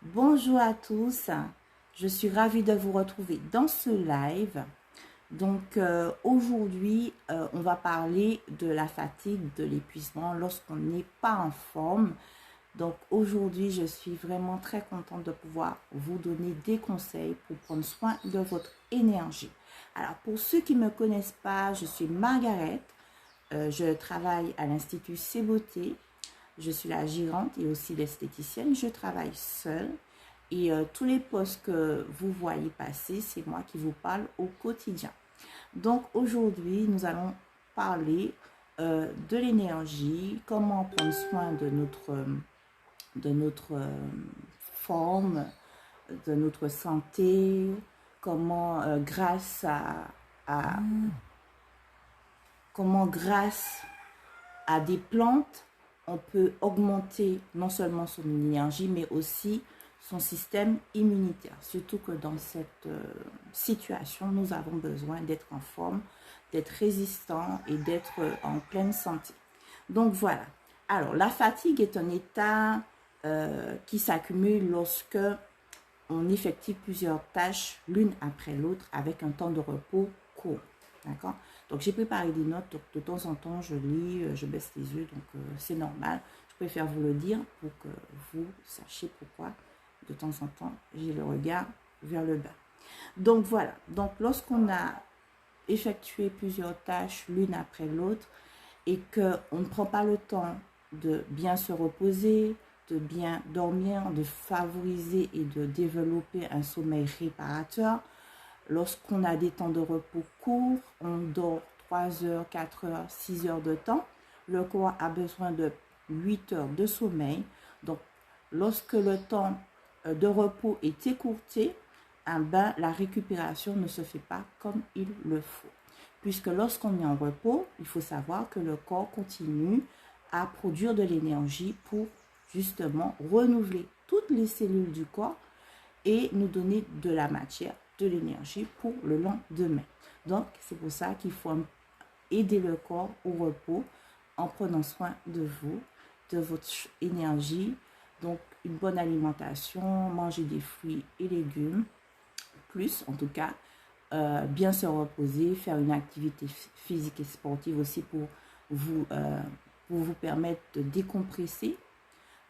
Bonjour à tous, je suis ravie de vous retrouver dans ce live. Donc aujourd'hui, on va parler de la fatigue, de l'épuisement lorsqu'on n'est pas en forme. Donc aujourd'hui, je suis vraiment très contente de pouvoir vous donner des conseils pour prendre soin de votre énergie. Alors pour ceux qui ne me connaissent pas, je suis Margaret, je travaille à l'Institut Cébeauté. Je suis la gérante et aussi l'esthéticienne. Je travaille seule et tous les postes que vous voyez passer, c'est moi qui vous parle au quotidien. Donc aujourd'hui, nous allons parler de l'énergie, comment prendre soin de notre forme, de notre santé, comment à grâce à des plantes, on peut augmenter non seulement son énergie, mais aussi son système immunitaire. Surtout que dans cette situation, nous avons besoin d'être en forme, d'être résistant et d'être en pleine santé. Donc voilà. Alors, la fatigue est un état qui s'accumule lorsque on effectue plusieurs tâches l'une après l'autre avec un temps de repos court. D'accord? Donc, j'ai préparé des notes. Donc, de temps en temps, je lis, je baisse les yeux. Donc, c'est normal. Je préfère vous le dire pour que vous sachiez pourquoi, de temps en temps, j'ai le regard vers le bas. Donc, voilà. Donc, lorsqu'on a effectué plusieurs tâches l'une après l'autre et qu'on ne prend pas le temps de bien se reposer, de bien dormir, de favoriser et de développer un sommeil réparateur. Lorsqu'on a des temps de repos courts, on dort 3 heures, 4 heures, 6 heures de temps. Le corps a besoin de 8 heures de sommeil. Donc, lorsque le temps de repos est écourté, la récupération ne se fait pas comme il le faut. Puisque lorsqu'on est en repos, il faut savoir que le corps continue à produire de l'énergie pour justement renouveler toutes les cellules du corps et nous donner de la matière, de l'énergie pour le lendemain. Donc, c'est pour ça qu'il faut aider le corps au repos en prenant soin de vous, de votre énergie. Donc, une bonne alimentation, manger des fruits et légumes, plus en tout cas, bien se reposer, faire une activité physique et sportive aussi vous, euh, pour vous permettre de décompresser,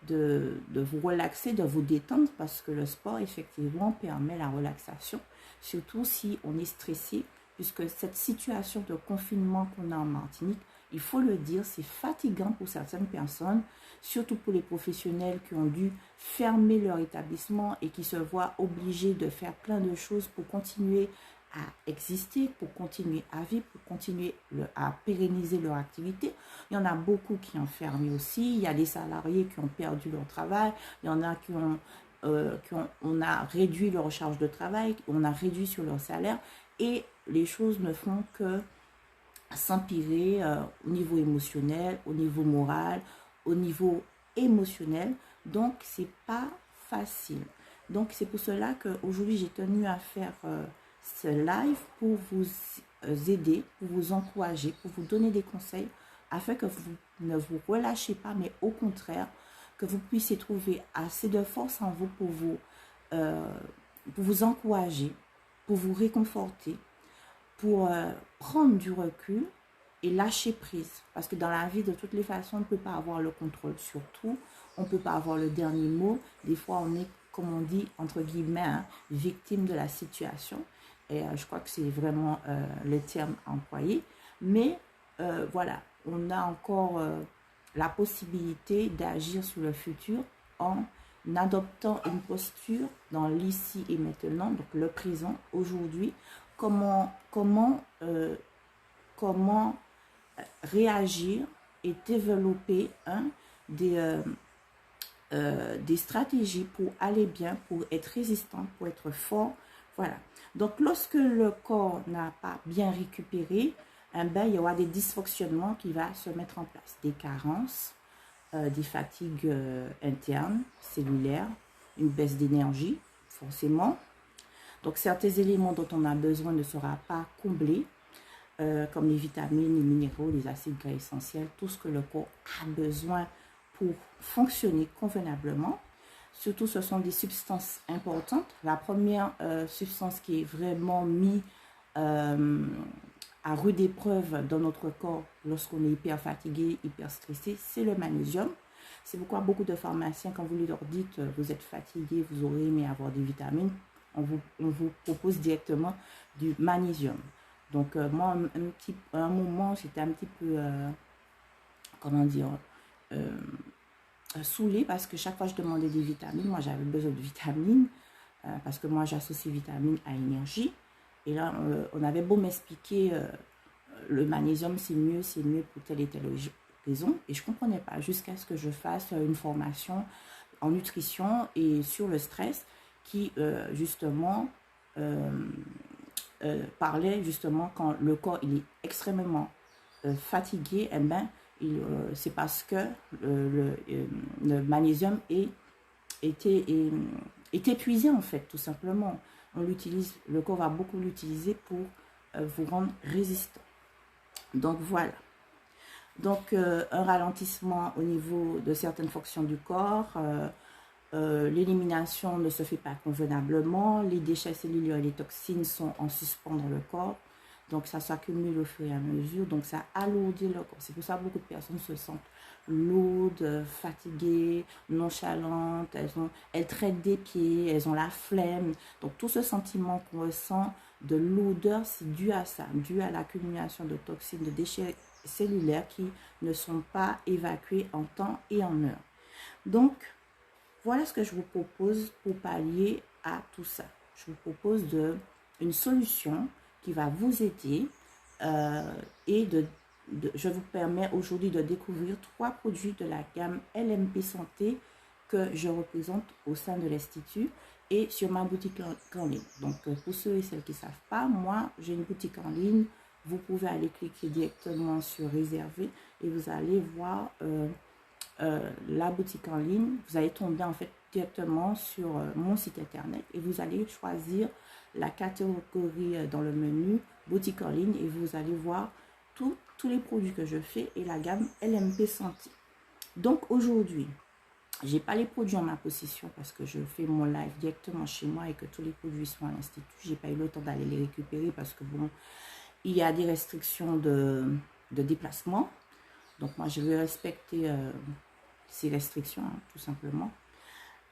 de vous relaxer, de vous détendre, parce que le sport, effectivement, permet la relaxation, surtout si on est stressé, puisque cette situation de confinement qu'on a en Martinique, il faut le dire, c'est fatigant pour certaines personnes, surtout pour les professionnels qui ont dû fermer leur établissement et qui se voient obligés de faire plein de choses pour continuer à exister, pour continuer à vivre, pour continuer à pérenniser leur activité. Il y en a beaucoup qui ont fermé aussi. Il y a des salariés qui ont perdu leur travail. Il y en a on a réduit leur charge de travail, on a réduit sur leur salaire et les choses ne font que s'empirer au niveau émotionnel, au niveau moral, au niveau émotionnel. Donc, c'est pas facile. Donc, c'est pour cela qu'aujourd'hui, j'ai tenu à faire ce live pour vous aider, pour vous encourager, pour vous donner des conseils afin que vous ne vous relâchez pas, mais au contraire, que vous puissiez trouver assez de force en vous pour vous encourager, pour vous réconforter, pour prendre du recul et lâcher prise. Parce que dans la vie, de toutes les façons, on ne peut pas avoir le contrôle sur tout. On ne peut pas avoir le dernier mot. Des fois, on est, comme on dit, entre guillemets, hein, victime de la situation. Et je crois que c'est vraiment le terme employé. Mais voilà, on a encore la possibilité d'agir sur le futur en adoptant une posture dans l'ici et maintenant, donc le présent, aujourd'hui. Comment réagir et développer des stratégies pour aller bien, pour être résistant, pour être fort. Voilà. Donc, lorsque le corps n'a pas bien récupéré, il y aura des dysfonctionnements qui vont se mettre en place, des carences, des fatigues internes, cellulaires, une baisse d'énergie, forcément. Donc, certains éléments dont on a besoin ne seront pas comblés, comme les vitamines, les minéraux, les acides gras essentiels, tout ce que le corps a besoin pour fonctionner convenablement. Surtout, ce sont des substances importantes. La première substance qui est vraiment mise à rude épreuve dans notre corps lorsqu'on est hyper fatigué, hyper stressé, c'est le magnésium. C'est pourquoi beaucoup de pharmaciens, quand vous leur dites vous êtes fatigué, vous aurez aimé avoir des vitamines, on vous propose directement du magnésium. Donc moi, à un moment, j'étais un petit peu, comment dire, saoulée parce que chaque fois que je demandais des vitamines, moi j'avais besoin de vitamines parce que moi j'associe vitamines à énergie. Et là, on avait beau m'expliquer le magnésium c'est mieux pour telle et telle raison. Et je ne comprenais pas jusqu'à ce que je fasse une formation en nutrition et sur le stress qui justement parlait justement quand le corps il est extrêmement fatigué, eh ben, c'est parce que le magnésium est épuisé en fait, tout simplement. On l'utilise, le corps va beaucoup l'utiliser pour vous rendre résistant. Donc voilà. Donc un ralentissement au niveau de certaines fonctions du corps, l'élimination ne se fait pas convenablement, les déchets cellulaires et les toxines sont en suspens dans le corps, donc ça s'accumule au fur et à mesure, donc ça alourdit le corps. C'est pour ça que beaucoup de personnes se sentent lourdes, fatiguées, nonchalantes, elles traînent des pieds, elles ont la flemme. Donc tout ce sentiment qu'on ressent de lourdeur, c'est dû à ça, dû à l'accumulation de toxines, de déchets cellulaires qui ne sont pas évacués en temps et en heure. Donc, voilà ce que je vous propose pour pallier à tout ça. Je vous propose une solution qui va vous aider et je vous permets aujourd'hui de découvrir 3 produits de la gamme LMP Santé que je représente au sein de l'Institut et sur ma boutique en ligne. Donc, pour ceux et celles qui ne savent pas, moi, j'ai une boutique en ligne. Vous pouvez aller cliquer directement sur réserver et vous allez voir la boutique en ligne. Vous allez tomber en fait directement sur mon site internet et vous allez choisir la catégorie dans le menu boutique en ligne et vous allez voir tous les produits que je fais et la gamme LMP Santé. Donc aujourd'hui, j'ai pas les produits en ma possession parce que je fais mon live directement chez moi et que tous les produits sont à l'institut. J'ai pas eu le temps d'aller les récupérer parce que bon, il y a des restrictions de déplacement. Donc moi, je vais respecter ces restrictions, hein, tout simplement.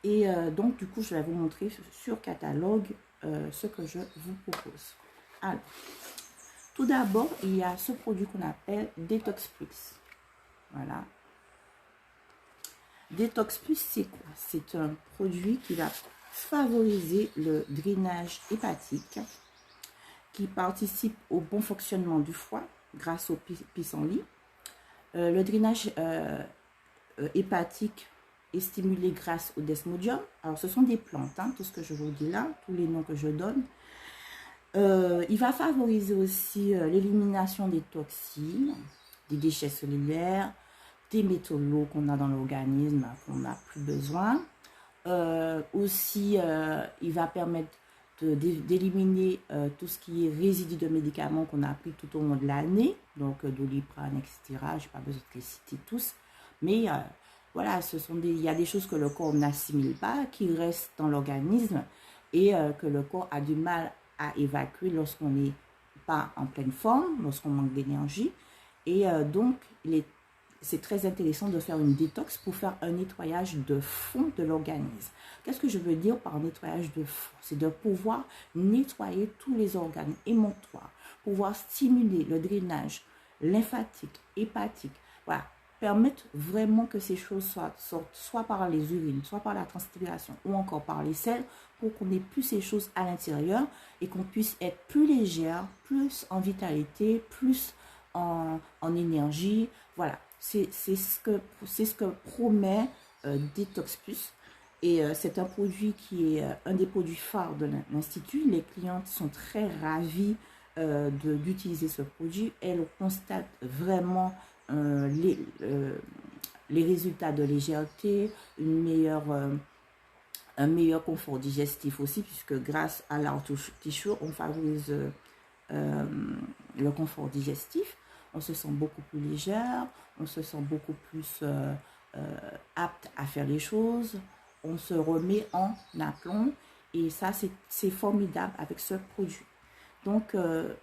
Et donc, du coup, je vais vous montrer sur catalogue ce que je vous propose. Alors, tout d'abord, il y a ce produit qu'on appelle Detox Plus. Voilà. Detox Plus, c'est quoi? C'est un produit qui va favoriser le drainage hépatique, qui participe au bon fonctionnement du foie grâce au pissenlit. Le drainage hépatique est stimulé grâce au desmodium. Alors, ce sont des plantes, hein, tout ce que je vous dis là, tous les noms que je donne. Il va favoriser aussi l'élimination des toxines, des déchets cellulaires, des métaux lourds qu'on a dans l'organisme, qu'on n'a plus besoin. Aussi, il va permettre d'éliminer tout ce qui est résidus de médicaments qu'on a pris tout au long de l'année, donc Doliprane, etc. Je n'ai pas besoin de les citer tous, mais voilà, il y a des choses que le corps n'assimile pas, qui restent dans l'organisme et que le corps a du mal à évacuer lorsqu'on n'est pas en pleine forme, lorsqu'on manque d'énergie. Et donc, c'est très intéressant de faire une détox pour faire un nettoyage de fond de l'organisme. Qu'est-ce que je veux dire par nettoyage de fond? C'est de pouvoir nettoyer tous les organes émonctoires, pouvoir stimuler le drainage lymphatique, hépatique, voilà, permettre vraiment que ces choses sortent soit par les urines, soit par la transpiration ou encore par les selles pour qu'on n'ait plus ces choses à l'intérieur et qu'on puisse être plus légère, plus en vitalité, plus en énergie. Voilà, c'est ce que promet Detox Plus. Et c'est un produit qui est un des produits phares de l'Institut. Les clientes sont très ravies d'utiliser ce produit. Elles constatent vraiment les résultats de légèreté, un meilleur confort digestif aussi, puisque grâce à l'artichaut, on favorise le confort digestif. On se sent beaucoup plus légère, on se sent beaucoup plus apte à faire les choses. on se remet en aplomb. Et ça, c'est formidable avec ce produit. Donc,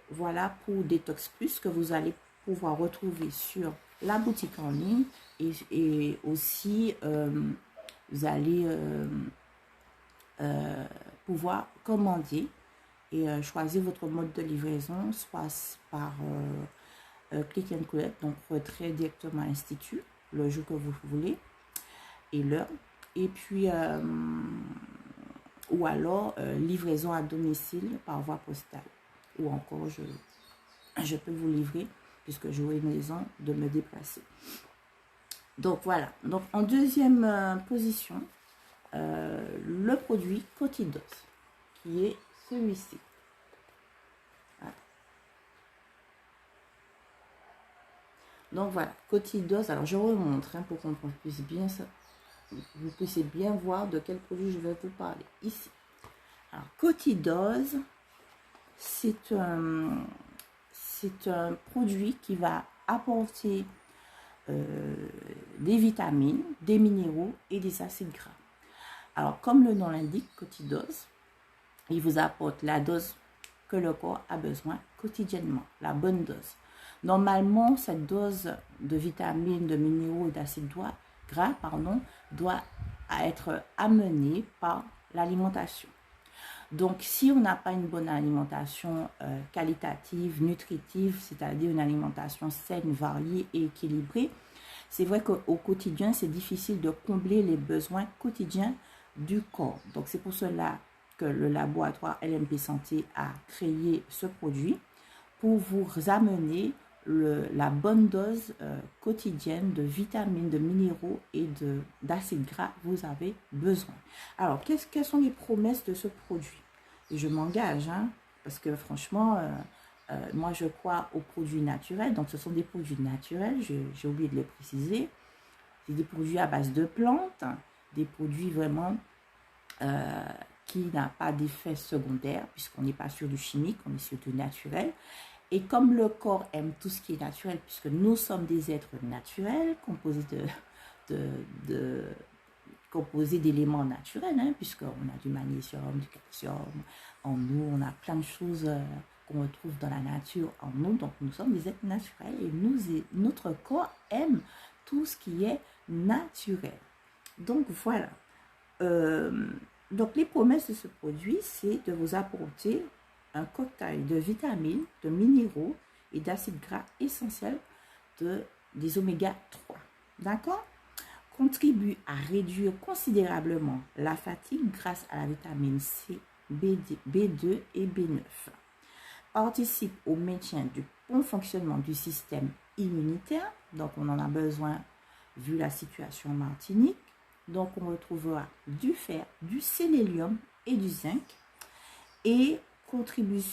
voilà pour Détox Plus que vous allez pouvoir retrouver sur la boutique en ligne. Et aussi, vous allez pouvoir commander et choisir votre mode de livraison, soit par click and collect, donc retrait directement à l'Institut, le jour que vous voulez et l'heure. Et puis, ou alors livraison à domicile par voie postale. Ou encore, je peux vous livrer puisque j'aurai une raison de me déplacer. Donc voilà. Donc en deuxième position, le produit Cotidose, qui est celui-ci. Voilà. Donc voilà, Cotidose. Alors je remontre pour qu'on puisse bien ça. Vous puissiez bien voir de quel produit je vais vous parler ici. Alors, Cotidose, c'est un produit qui va apporter des vitamines, des minéraux et des acides gras. Alors, comme le nom l'indique, Cotidose, il vous apporte la dose que le corps a besoin quotidiennement, la bonne dose. Normalement, cette dose de vitamines, de minéraux et d'acides gras, doit être amenée par l'alimentation. Donc, si on n'a pas une bonne alimentation qualitative, nutritive, c'est-à-dire une alimentation saine, variée et équilibrée, c'est vrai qu'au quotidien, c'est difficile de combler les besoins quotidiens du corps. Donc, c'est pour cela que le laboratoire LMP Santé a créé ce produit pour vous amener la bonne dose quotidienne de vitamines, de minéraux et d'acides gras que vous avez besoin. Alors, quelles sont les promesses de ce produit? Et je m'engage, parce que franchement, moi je crois aux produits naturels. Donc, ce sont des produits naturels, j'ai oublié de le préciser. C'est des produits à base de plantes, des produits vraiment qui n'ont pas d'effet secondaire, puisqu'on n'est pas sur du chimique, on est sur du naturel. Et comme le corps aime tout ce qui est naturel, puisque nous sommes des êtres naturels, composés composés d'éléments naturels, puisqu'on a du magnésium, du calcium en nous, on a plein de choses qu'on retrouve dans la nature en nous. Donc, nous sommes des êtres naturels et notre corps aime tout ce qui est naturel. Donc, voilà. Donc, les promesses de ce produit, c'est de vous apporter un cocktail de vitamines, de minéraux et d'acides gras essentiels des oméga 3. D'accord? Contribue à réduire considérablement la fatigue grâce à la vitamine C, B2 et B9. Participe au maintien du bon fonctionnement du système immunitaire. Donc, on en a besoin vu la situation en Martinique. Donc, on retrouvera du fer, du sélénium et du zinc. Et contribue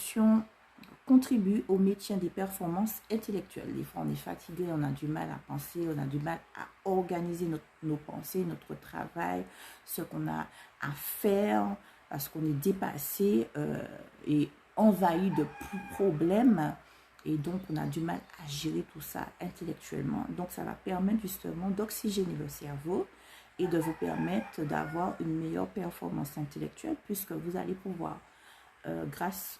au maintien des performances intellectuelles. Des fois, on est fatigué, on a du mal à penser, on a du mal à organiser nos pensées, notre travail, ce qu'on a à faire, parce qu'on est dépassé et envahi de problèmes. Et donc, on a du mal à gérer tout ça intellectuellement. Donc, ça va permettre justement d'oxygéner le cerveau et de vous permettre d'avoir une meilleure performance intellectuelle, puisque vous allez pouvoir grâce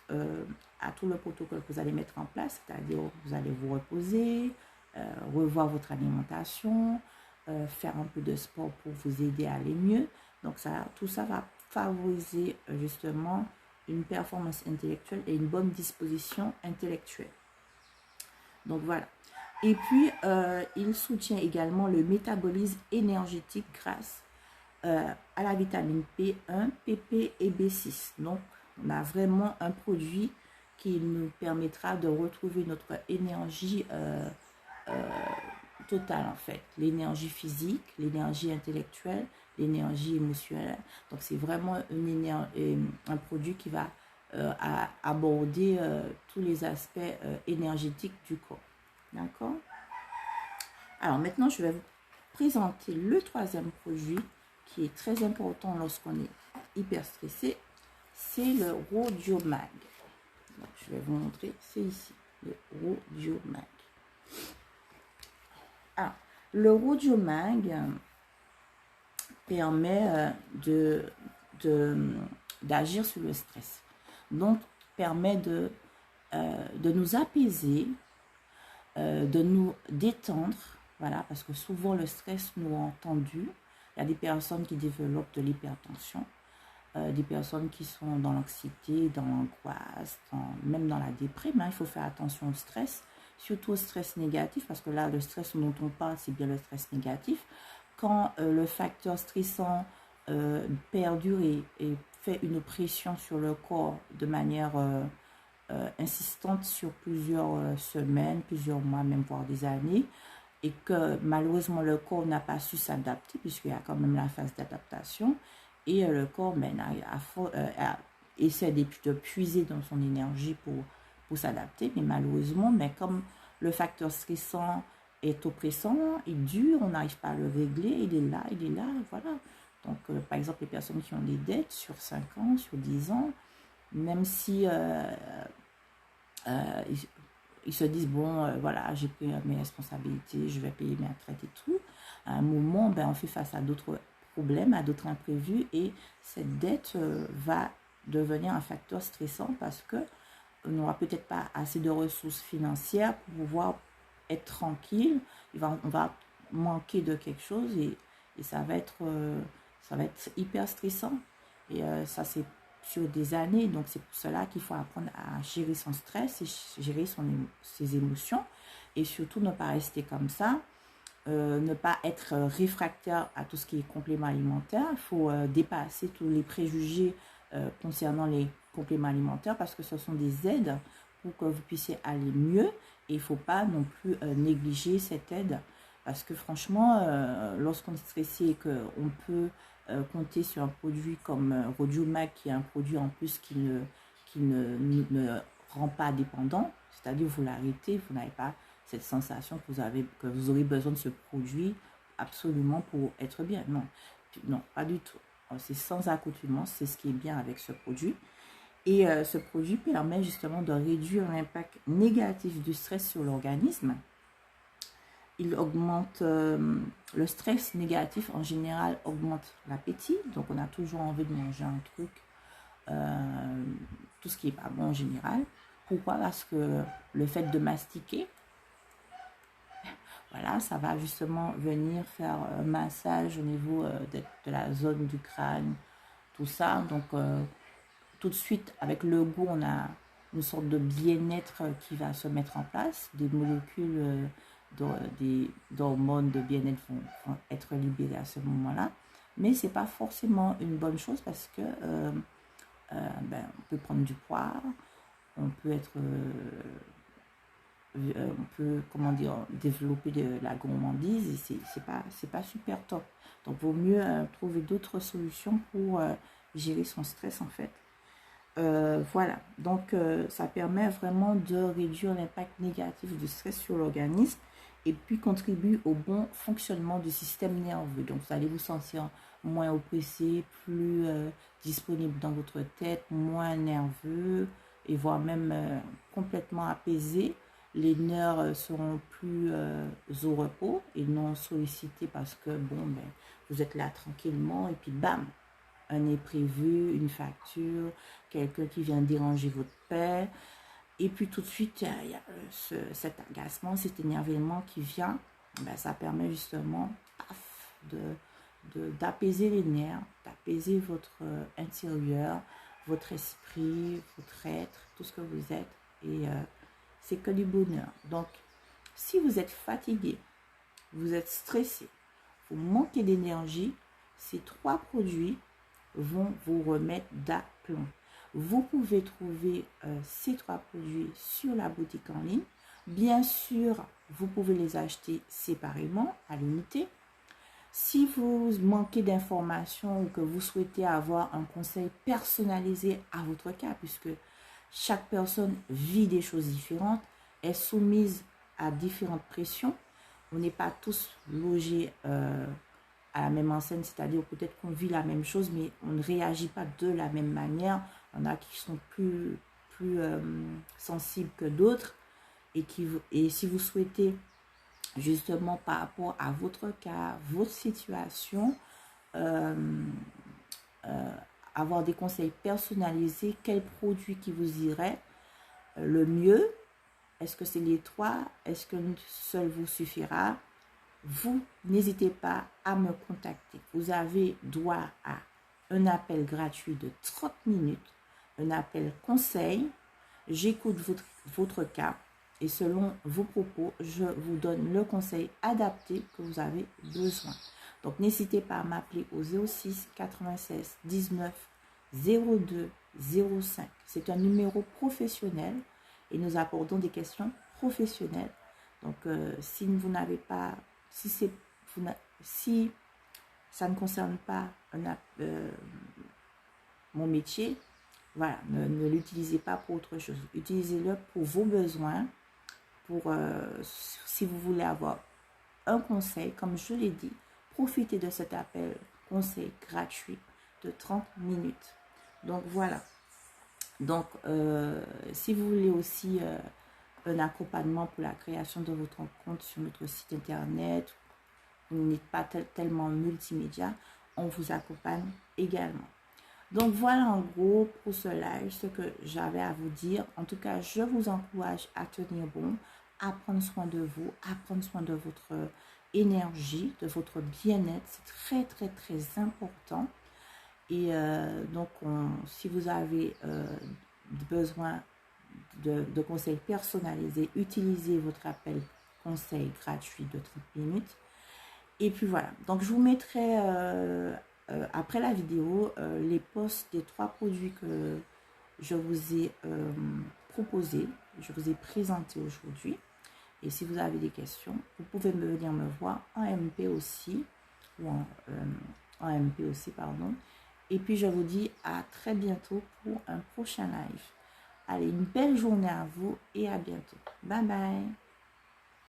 à tout le protocole que vous allez mettre en place, c'est-à-dire vous allez vous reposer, revoir votre alimentation, faire un peu de sport pour vous aider à aller mieux. Donc tout ça va favoriser justement une performance intellectuelle et une bonne disposition intellectuelle. Donc voilà. Et puis, il soutient également le métabolisme énergétique grâce à la vitamine P1, PP et B6. Donc, on a vraiment un produit qui nous permettra de retrouver notre énergie totale en fait. L'énergie physique, l'énergie intellectuelle, l'énergie émotionnelle. Donc c'est vraiment un produit qui va aborder tous les aspects énergétiques du corps. D'accord? Alors maintenant, je vais vous présenter le troisième produit qui est très important lorsqu'on est hyper stressé. C'est le Rhodiomag. Donc, je vais vous montrer, c'est ici, le Rhodiomag. Alors, le Rhodiomag, permet d'agir sur le stress. Donc, permet de nous apaiser, de nous détendre, voilà, parce que souvent le stress nous rend tendus. Il y a des personnes qui développent de l'hypertension, des personnes qui sont dans l'anxiété, dans l'angoisse, même dans la déprime. Hein. Il faut faire attention au stress, surtout au stress négatif, parce que là, le stress dont on parle, c'est bien le stress négatif. Quand le facteur stressant perdure et fait une pression sur le corps de manière insistante sur plusieurs semaines, plusieurs mois, même voire des années, et que malheureusement le corps n'a pas su s'adapter, puisqu'il y a quand même la phase d'adaptation, et le corps essaie de puiser dans son énergie pour s'adapter, mais malheureusement, mais comme le facteur stressant est oppressant, il dure, on n'arrive pas à le régler, il est là, voilà. Donc, par exemple, les personnes qui ont des dettes sur 5 ans, sur 10 ans, même si ils se disent, bon, voilà, j'ai pris mes responsabilités, je vais payer mes retraites et tout, à un moment, ben, on fait face à d'autres problèmes, à d'autres imprévus, et cette dette va devenir un facteur stressant parce que on n'aura peut-être pas assez de ressources financières pour pouvoir être tranquille, on va manquer de quelque chose et ça va être hyper stressant. Et ça, c'est sur des années. Donc, c'est pour cela qu'il faut apprendre à gérer son stress et gérer ses émotions. Et surtout, ne pas rester comme ça. Ne pas être réfractaire à tout ce qui est complément alimentaire. Il faut dépasser tous les préjugés concernant les compléments alimentaires parce que ce sont des aides pour que vous puissiez aller mieux. Et il ne faut pas non plus négliger cette aide. Parce que franchement, lorsqu'on est stressé et qu'on peut compter sur un produit comme Rodiumag, qui est un produit en plus qui ne rend pas dépendant, c'est-à-dire vous l'arrêtez, vous n'avez pas cette sensation que vous aurez besoin de ce produit absolument pour être bien. Non, non, pas du tout. C'est sans accoutumance, c'est ce qui est bien avec ce produit. Et ce produit permet justement de réduire l'impact négatif du stress sur l'organisme. Il augmente le stress négatif en général, augmente l'appétit. Donc, on a toujours envie de manger un truc, tout ce qui n'est pas bon en général. Pourquoi? Parce que le fait de mastiquer, voilà, ça va justement venir faire un massage au niveau de la zone du crâne, tout ça. Donc, tout de suite, avec le goût, on a une sorte de bien-être qui va se mettre en place, des molécules d'hormones de bien-être vont être libérées à ce moment-là, mais c'est pas forcément une bonne chose parce que on peut prendre du poids, on peut comment dire, développer de la gourmandise et c'est pas super top. Donc vaut mieux trouver d'autres solutions pour gérer son stress en fait. Voilà, donc ça permet vraiment de réduire l'impact négatif du stress sur l'organisme et puis contribue au bon fonctionnement du système nerveux. Donc vous allez vous sentir moins oppressé, plus disponible dans votre tête, moins nerveux et voire même complètement apaisé. Les nerfs seront plus au repos et non sollicités parce que bon, ben, vous êtes là tranquillement et puis bam, un imprévu, une facture, quelqu'un qui vient déranger votre paix. Et puis tout de suite, il y a cet agacement, cet énervement qui vient. Ben, ça permet justement d'apaiser les nerfs, d'apaiser votre intérieur, votre esprit, votre être, tout ce que vous êtes. Et c'est que du bonheur. Donc, si vous êtes fatigué, vous êtes stressé, vous manquez d'énergie, ces 3 produits vont vous remettre d'aplomb. Vous pouvez trouver ces 3 produits sur la boutique en ligne. Bien sûr, vous pouvez les acheter séparément, à l'unité. Si vous manquez d'informations ou que vous souhaitez avoir un conseil personnalisé à votre cas, puisque chaque personne vit des choses différentes, est soumise à différentes pressions, on n'est pas tous logés à la même enseigne, c'est-à-dire peut-être qu'on vit la même chose, mais on ne réagit pas de la même manière. Il y en a qui sont plus sensibles que d'autres. Et si vous souhaitez, justement, par rapport à votre cas, votre situation, avoir des conseils personnalisés, quel produit qui vous irait le mieux. Est-ce que c'est les trois? Est-ce que seul vous suffira? Vous n'hésitez pas à me contacter. Vous avez droit à un appel gratuit de 30 minutes, un appel conseil. J'écoute votre cas et selon vos propos, je vous donne le conseil adapté que vous avez besoin. Donc, n'hésitez pas à m'appeler au 06 96 19 02 05. C'est un numéro professionnel et nous abordons des questions professionnelles. Donc, si vous n'avez pas, si ça ne concerne pas mon métier, voilà, ne l'utilisez pas pour autre chose. Utilisez-le pour vos besoins, si vous voulez avoir un conseil, comme je l'ai dit, profitez de cet appel conseil gratuit de 30 minutes. Donc voilà. Donc, si vous voulez aussi un accompagnement pour la création de votre compte sur notre site internet, vous n'êtes pas tellement multimédia, on vous accompagne également. Donc voilà en gros pour ce live ce que j'avais à vous dire. En tout cas, je vous encourage à tenir bon, à prendre soin de vous, à prendre soin de votre énergie, de votre bien-être. C'est très très important. Et donc, si vous avez besoin de conseils personnalisés, utilisez votre appel conseil gratuit de 30 minutes. Et puis voilà, donc je vous mettrai après la vidéo les posts des 3 produits que je vous ai proposés, je vous ai présentés aujourd'hui. Et si vous avez des questions, vous pouvez venir me voir en MP aussi, ou en MP aussi, pardon. Et puis je vous dis à très bientôt pour un prochain live. Allez, une belle journée à vous et à bientôt. Bye bye.